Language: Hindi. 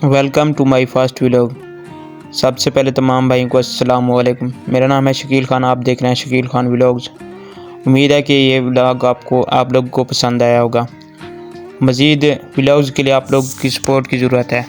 Welcome to my first vlog. सबसे पहले तमाम भाइयों को अस्सलाम वालेकुम। मेरा नाम है शकील खान, आप देख रहे हैं शकील खान व्लॉग्स। उम्मीद है कि ये व्लॉग आप लोग को पसंद आया होगा। मज़ीद व्लॉग्स के लिए आप लोग की सपोर्ट की ज़रूरत है।